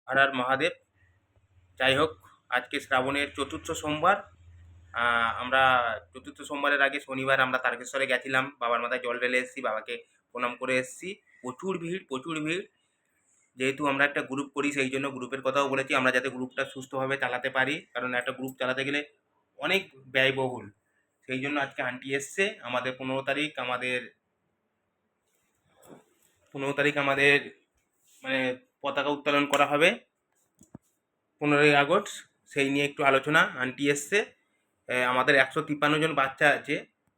হর হর মহাদেব। যাই হোক, আজকে শ্রাবণের চতুর্থ সোমবার। আমরা চতুর্থ সোমবারের আগে শনিবার আমরা তারকেশ্বরে গেছিলাম, বাবার মাথায় জল ঢেলে এসেছি, বাবাকে প্রণাম করে এসেছি। প্রচুর ভিড়, প্রচুর ভিড়। যেহেতু আমরা একটা গ্রুপ করি, সেই জন্য গ্রুপের কথাও বলেছি, আমরা যাতে গ্রুপটা সুস্থভাবে চালাতে পারি, কারণ একটা গ্রুপ চালাতে গেলে অনেক ব্যয়বহুল। সেই জন্য আজকে আন্টি এসছে। আমাদের 15 তারিখ আমাদের মানে পতাকা উত্তোলন করা হবে, 15ই আগস্ট। সেই নিয়ে একটু আলোচনা। আন্টি এসছে। আমাদের 153 জন বাচ্চা আছে।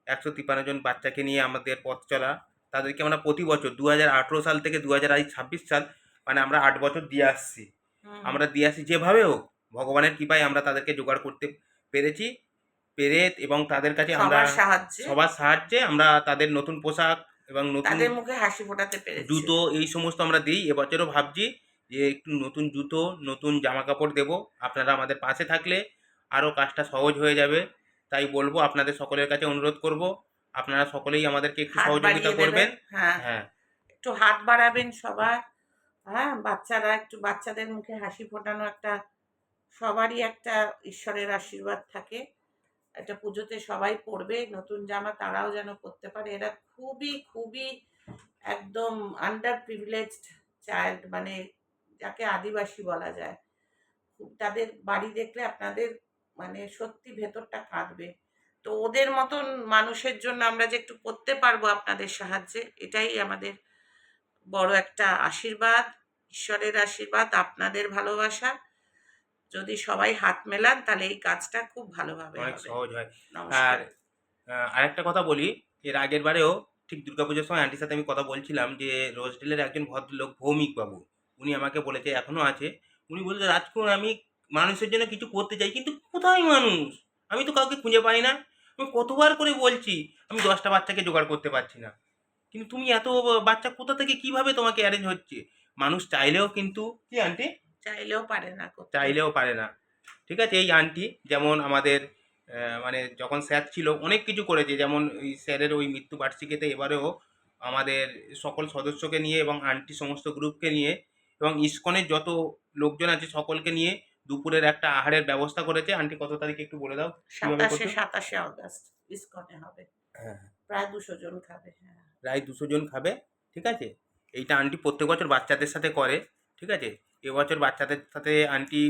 153 জন বাচ্চাকে নিয়ে আমাদের পথ চলা। তাদেরকে আমরা প্রতি বছর 2018 সাল থেকে 2026 সাল, মানে আমরা 8 বছর দিয়ে আসছি। আমরা দিয়ে আসি যেভাবে হোক, ভগবানের কৃপায় আমরা তাদেরকে জোগাড় করতে পেরেছি। এবং তাদের কাছে আমরা সবার সাহায্যে আমরা তাদের নতুন পোশাক এবং নতুন তাদের মুখে হাসি ফোটাতে পেরেছি। জুতো এই সমস্ত আমরা দিই। এবছরও ভাবছি যে একটু নতুন জুতো, নতুন জামা কাপড় দেবো। আপনারা আমাদের পাশে থাকলে আরও কাজটা সহজ হয়ে যাবে। তাই বলবো, আপনাদের সকলের কাছে অনুরোধ করব, আপনারা সকলেই আমাদেরকে একটু হাত সহযোগিতা বাড়িয়ে করবেন। দেবেন। হ্যাঁ, হ্যাঁ, একটু হাত বাড়াবেন সবার। হ্যাঁ, বাচ্চারা একটু, বাচ্চাদের মুখে হাসি ফোটানো একটা সবারই একটা ঈশ্বরের আশীর্বাদ থাকে। একটা পুজোতে সবাই পরবে নতুন জামা, তারাও যেন পরতে পারে। এরা খুবই খুবই একদম আন্ডার প্রিভিলেজড চাইল্ড, মানে যাকে আদিবাসী বলা যায়। তাদের বাড়ি দেখলে আপনাদের মানে সত্যি ভেতরটা কাঁদবে। তো ওদের মতন মানুষের জন্য আমরা যে একটু করতে পারবো আপনাদের সাহায্যে, এটাই আমাদের বড় একটা আশীর্বাদ, ঈশ্বরের আশীর্বাদ, আপনাদের ভালোবাসা। যদি সবাই হাত মেলান তাহলে এই কাজটা খুব ভালোভাবে অনেক হবে। সহজ হয়। আর নমস্কার। আরেকটা কথা বলি, এর আগের বারেও ঠিক দুর্গাপুজোর সময় আন্টির সাথে আমি কথা বলছিলাম যে রোজডেলের একজন ভদ্রলোক ভৌমিক বাবু, উনি আমাকে বলেছে, এখনও আছে। উনি বলছে, রাজকুমার, আমি মানুষের জন্য কিছু করতে চাই, কিন্তু কোথায় মানুষ? আমি তো কাউকে খুঁজে পাই না। আমি কতবার করে বলছি, আমি 10টা বাচ্চাকে জোগাড় করতে পারছি না, কিন্তু তুমি এত বাচ্চা কোথা থেকে কিভাবে তোমাকে অ্যারেঞ্জ হচ্ছে? মানুষ চাইলেও কিন্তু, কি আন্টি, চাইলেও পারে না করতে। চাইলেও পারে না। ঠিক আছে, এই আন্টি যেমন আমাদের মানে যখন স্যার ছিল অনেক কিছু করেছে, যেমন ওই স্যারের ওই মৃত্যুবার্ষিকীতে এবারেও আমাদের সকল সদস্যকে নিয়ে এবং আন্টি সমস্ত গ্রুপকে নিয়ে এবং ইসকনের যত লোকজন আছে সকলকে নিয়ে দুপুরের একটা আহারের ব্যবস্থা করেছে। আন্টি কত তারিখে একটু বলে দাও কীভাবে করছো? 27 আগস্ট ইসকনে হবে। হ্যাঁ, প্রায় 200 জন খাবে। হ্যাঁ, প্রায় 200 জন খাবে। ঠিক আছে, এইটা আন্টি প্রত্যেক বছর বাচ্চাদের সাথে করে। ঠিক আছে, এবছর বাচ্চাদের সাথে আন্টি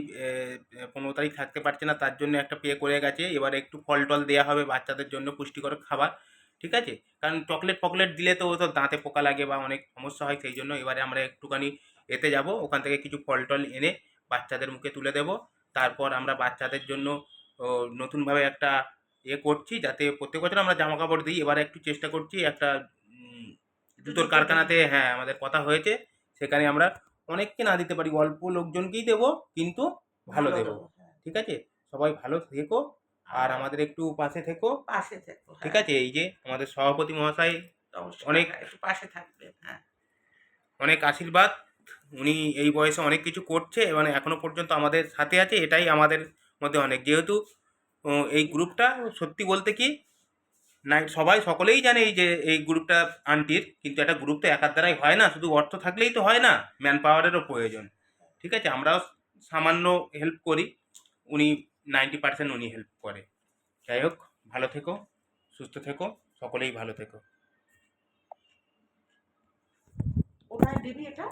15 তারিখ থাকতে পারছে না, তার জন্য একটা পে করে গেছে। এবারে একটু ফল টল দেওয়া হবে বাচ্চাদের জন্য, পুষ্টিকর খাবার। ঠিক আছে, কারণ চকলেট ফকলেট দিলে তো ও তো দাঁতে পোকা লাগে বা অনেক সমস্যা হয়, সেই জন্য এবারে আমরা একটুখানি এতে যাব, ওখান থেকে কিছু ফল টল এনে বাচ্চাদের মুখে তুলে দেব। তারপর আমরা বাচ্চাদের জন্য নতুনভাবে একটা করছি, যাতে প্রত্যেক বছর আমরা জামা কাপড় দিই, এবারে একটু চেষ্টা করছি একটা জুতোর কারখানাতে, হ্যাঁ, আমাদের কথা হয়েছে, সেখানে আমরা অনেককে না দিতে পারি, অল্প লোকজনকেই দেব, কিন্তু ভালো দেব। হ্যাঁ। ঠিক আছে, সবাই ভালো থেকো আর আমাদের একটু পাশে থেকো। পাশে থেকো। ঠিক হ্যাঁ, আছে, এই যে আমাদের সভাপতি মহাশয় নমস্কার। অনেক হ্যাঁ, একটু পাশে থাকবেন। হ্যাঁ, অনেক আশীর্বাদ। উনি এই বয়সে অনেক কিছু করছে এবং এখনো পর্যন্ত আমাদের সাথে আছে, এটাই আমাদের মধ্যে অনেক। যেহেতু এই গ্রুপটা সত্যি বলতে কি, না, সবাই সকলেই জানে এই যে এই গ্রুপটা আন্টির, কিন্তু একটা গ্রুপ তো একার দ্বারাই হয় না, শুধু অর্থ থাকলেই তো হয় না, ম্যান পাওয়ারেরও প্রয়োজন। ঠিক আছে, আমরাও সামান্য হেল্প করি, উনি 90% উনি হেল্প করে। যাই হোক, ভালো থেকো, সুস্থ থেকো, সকলেই ভালো থেকো। কোথায় দিবি এটা?